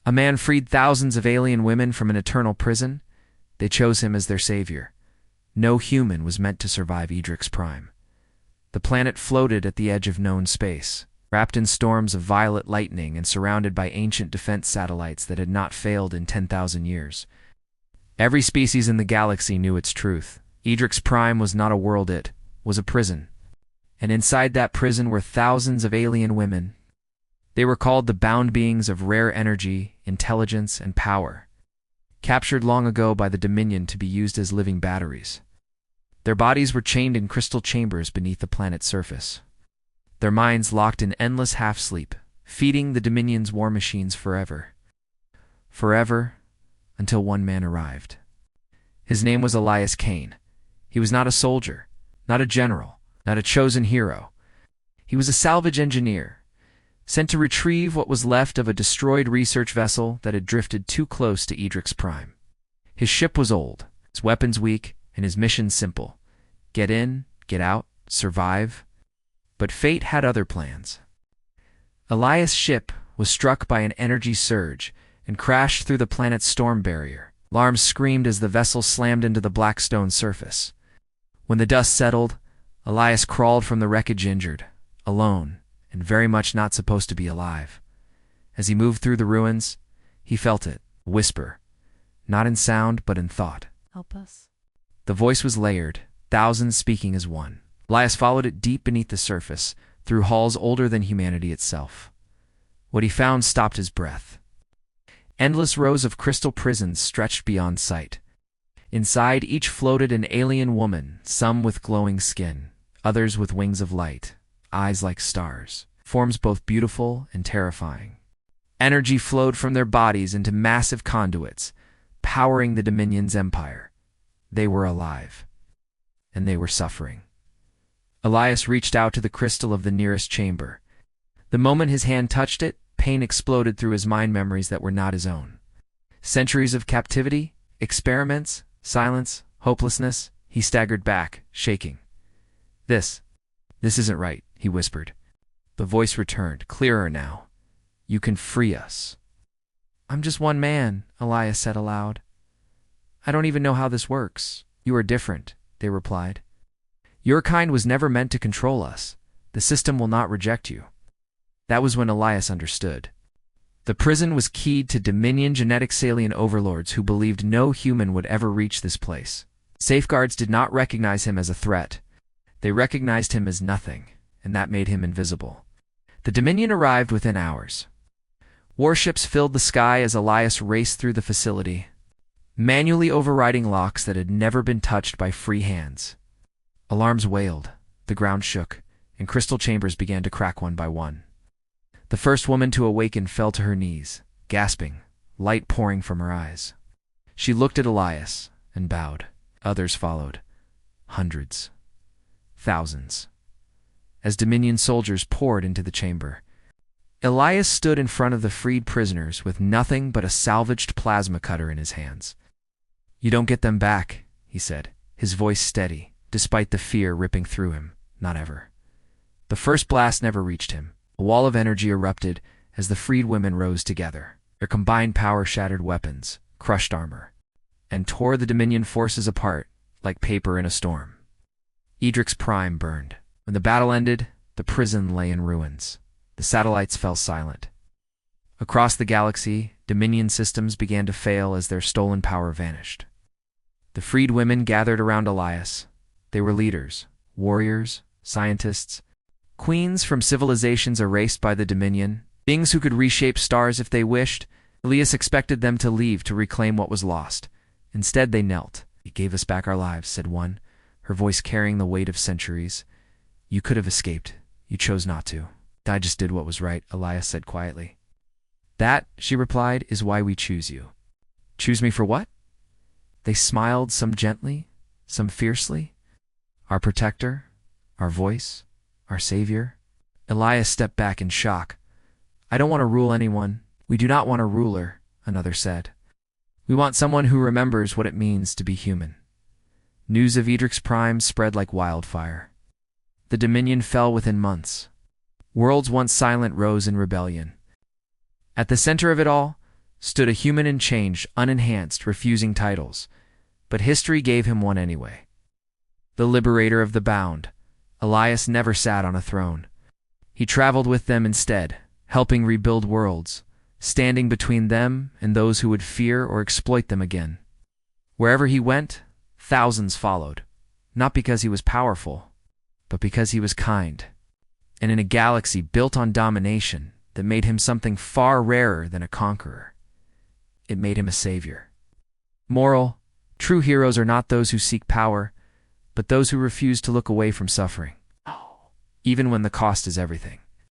A man freed thousands of alien women from an eternal prison. They chose him as their savior. No human was meant to survive Edric's prime. The planet floated at the edge of known space, wrapped in storms of violet lightning and surrounded by ancient defense satellites that had not failed in 10,000 years. Every species in the galaxy knew its truth. Edric's prime was not a world, it was a prison. And inside that prison were thousands of alien women. They were called the bound beings of rare energy, intelligence, and power, captured long ago by the Dominion to be used as living batteries. Their bodies were chained in crystal chambers beneath the planet's surface, their minds locked in endless half-sleep, feeding the Dominion's war machines forever. Forever, until one man arrived. His name was Elias Kane. He was not a soldier, not a general, not a chosen hero. He was a salvage engineer, sent to retrieve what was left of a destroyed research vessel that had drifted too close to Edric's prime. His ship was old, his weapons weak, and his mission simple. Get in, get out, survive. But fate had other plans. Elias' ship was struck by an energy surge and crashed through the planet's storm barrier. Alarms screamed as the vessel slammed into the black stone surface. When the dust settled, Elias crawled from the wreckage injured, alone, and very much not supposed to be alive. As he moved through the ruins, he felt it, a whisper, not in sound but in thought. Help us. The voice was layered, thousands speaking as one. Elias followed it deep beneath the surface, through halls older than humanity itself. What he found stopped his breath. Endless rows of crystal prisons stretched beyond sight. Inside each floated an alien woman, some with glowing skin, others with wings of light, eyes like stars, forms both beautiful and terrifying. Energy flowed from their bodies into massive conduits, powering the Dominion's empire. They were alive, and they were suffering. Elias reached out to the crystal of the nearest chamber. The moment his hand touched it, pain exploded through his mind, memories that were not his own. Centuries of captivity, experiments, silence, hopelessness. He staggered back, shaking. This isn't right, he whispered. The voice returned, clearer now. You can free us. I'm just one man, Elias said aloud. I don't even know how this works. You are different, they replied. Your kind was never meant to control us. The system will not reject you. That was when Elias understood. The prison was keyed to Dominion genetic alien overlords who believed no human would ever reach this place. Safeguards did not recognize him as a threat. They recognized him as nothing, and that made him invisible. The Dominion arrived within hours. Warships filled the sky as Elias raced through the facility, manually overriding locks that had never been touched by free hands. Alarms wailed, the ground shook, and crystal chambers began to crack one by one. The first woman to awaken fell to her knees, gasping, light pouring from her eyes. She looked at Elias and bowed. Others followed. Hundreds. Thousands. As Dominion soldiers poured into the chamber, Elias stood in front of the freed prisoners with nothing but a salvaged plasma cutter in his hands. You don't get them back, he said, his voice steady, despite the fear ripping through him. Not ever. The first blast never reached him. A wall of energy erupted as the freed women rose together. Their combined power shattered weapons, crushed armor, and tore the Dominion forces apart like paper in a storm. Edric's prime burned. When the battle ended, the prison lay in ruins. The satellites fell silent. Across the galaxy, Dominion systems began to fail as their stolen power vanished. The freed women gathered around Elias. They were leaders, warriors, scientists, queens from civilizations erased by the Dominion, beings who could reshape stars if they wished. Elias expected them to leave to reclaim what was lost. Instead, they knelt. "He gave us back our lives," said one, her voice carrying the weight of centuries. "You could have escaped. You chose not to." "I just did what was right," Elias said quietly. "That," she replied, "is why we choose you." "Choose me for what?" They smiled, some gently, some fiercely. "Our protector, our voice, our savior." Elias stepped back in shock. "I don't want to rule anyone. We do not want a ruler," another said. "We want someone who remembers what it means to be human." News of Edric's prime spread like wildfire. The Dominion fell within months. Worlds once silent rose in rebellion. At the center of it all stood a human in change, unenhanced, refusing titles. But history gave him one anyway. The liberator of the bound. Elias never sat on a throne. He traveled with them instead, helping rebuild worlds, standing between them and those who would fear or exploit them again. Wherever he went, thousands followed, not because he was powerful, but because he was kind. And in a galaxy built on domination that made him something far rarer than a conqueror, it made him a savior. Moral: true heroes are not those who seek power, but those who refuse to look away from suffering, even when the cost is everything.